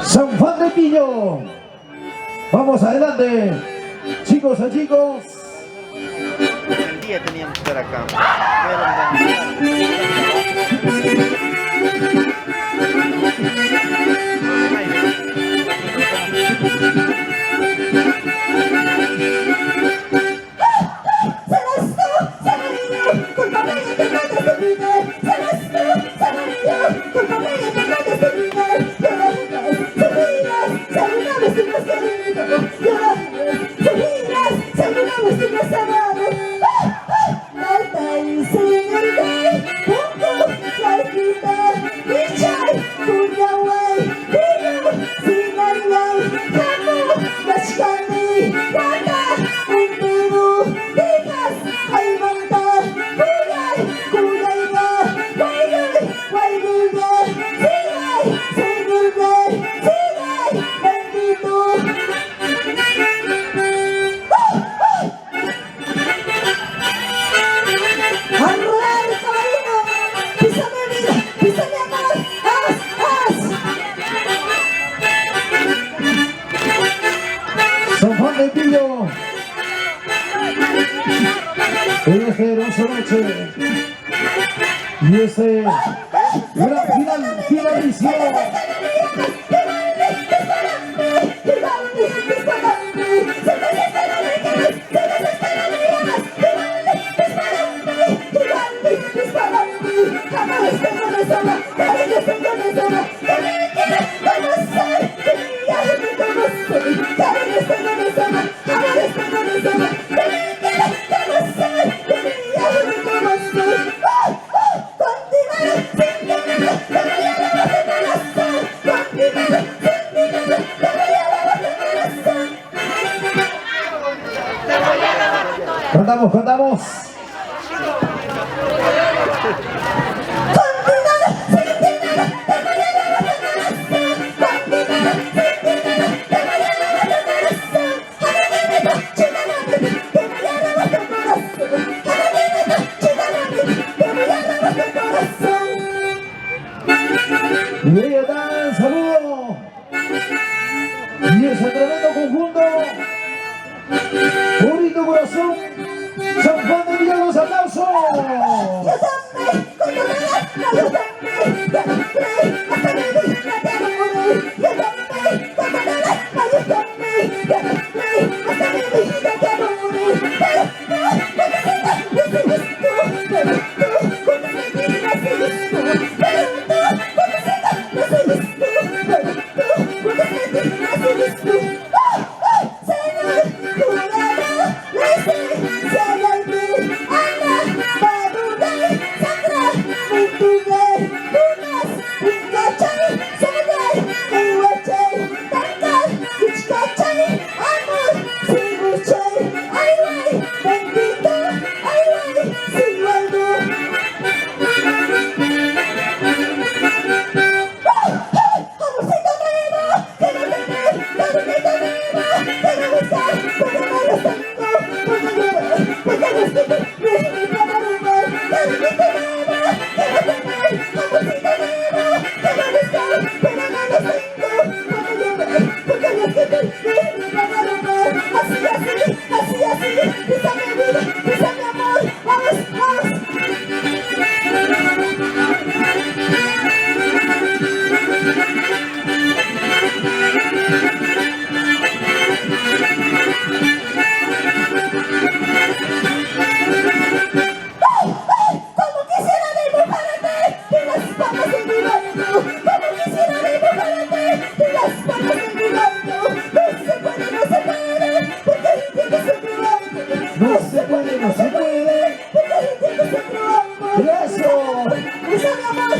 San Juan de Pillo. Vamos adelante, chicos y chicos. El día teníamos que estar acá. San Juan de Pillo. Esta hermosa noche. Y ese gran finalización. Cantamos. Y ahí está el saludo. Y ese tremendo conjunto. Bonito corazón. San Juan de Pillo, los aplausos. No se puede. Eso. Pisa mi amor.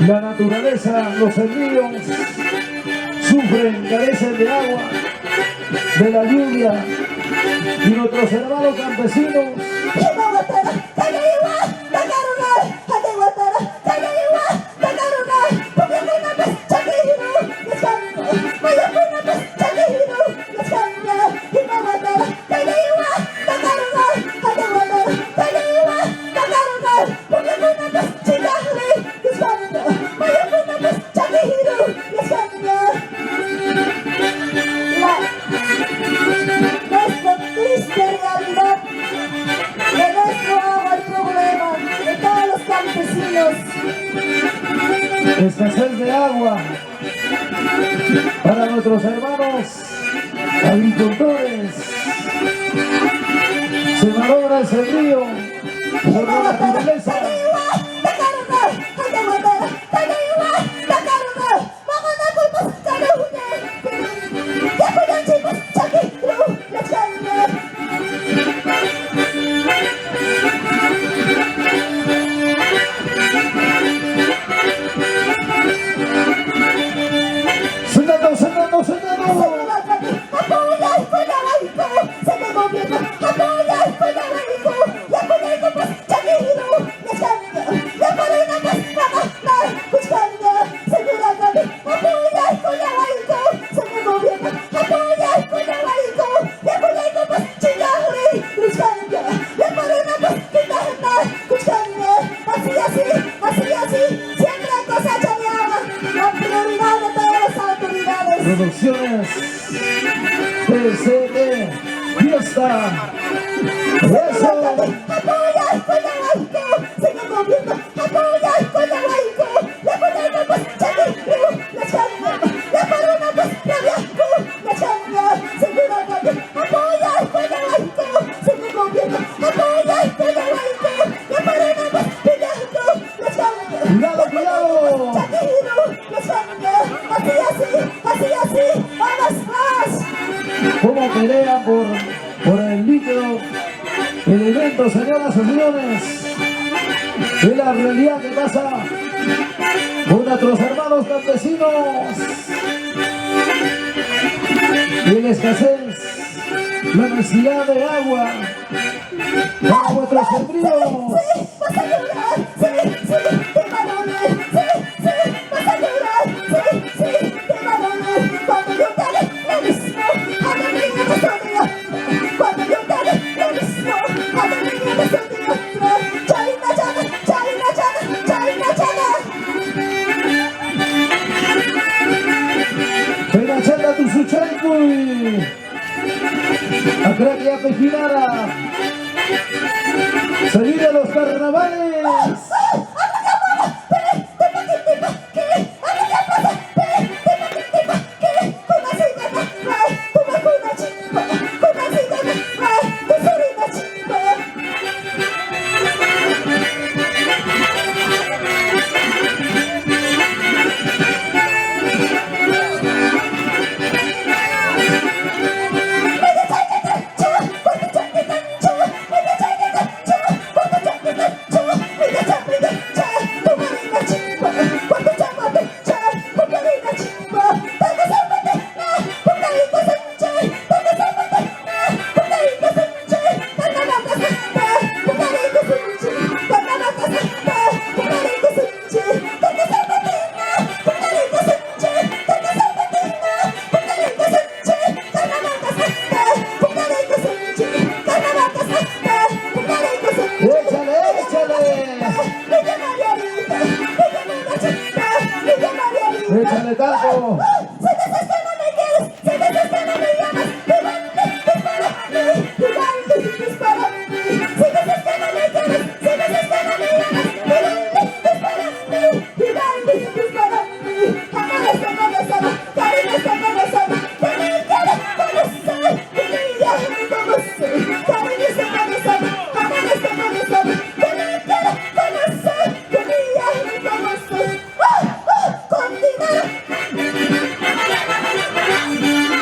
La naturaleza, los ríos sufren, carecen de agua, de la lluvia, y nuestros hermanos campesinos nuestra triste realidad, de nuestro agua el problema de todos los campesinos. escasez de agua para nuestros hermanos agricultores. Se malogra ese río por la naturaleza. Sentado, sentado, sentado. Producciones PCD Fiesta. Eso. Cuidado, cuidado. Como pelea por el líquido elemento, señoras y señores, es la realidad que pasa con nuestros hermanos campesinos. Y la escasez, la necesidad de agua para nuestros sembríos. Penachata tu suchaykui, akrakia pejinara, se vienen los carnavales. Échale tanto.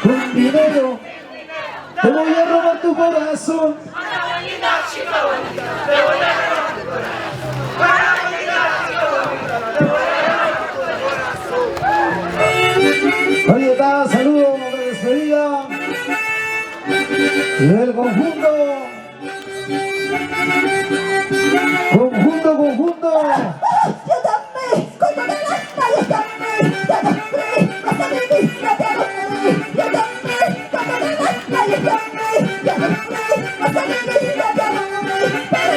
Con dinero te voy a robar tu corazón. Te voy a robar tu corazón. Ahí está, saludos de despedida del conjunto. Conjunto. Yo también, con toda el alma, yo también, te adoré, vas a vivir, no te adoré. Yo también, con toda el alma, yo también, te adoré, vas a vivir, no te adoré. Pero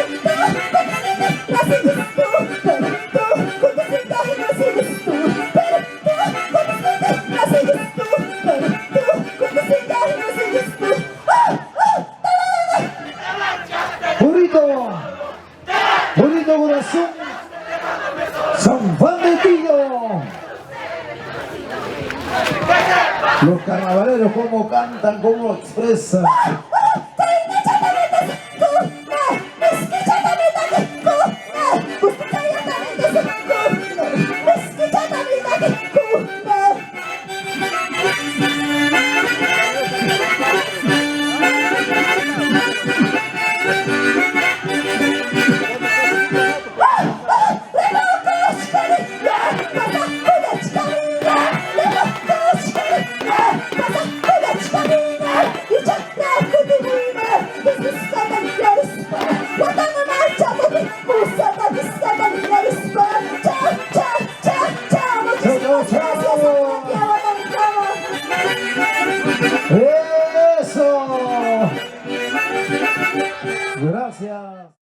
tú, con tu mensaje no sigues tú. Pero tú, con tu mensaje no sigues tú. Pero tú, con tu mensaje no sigues tú. Bonito corazón, San Juan de Tillo. Los carnavaleros cómo cantan, cómo expresan.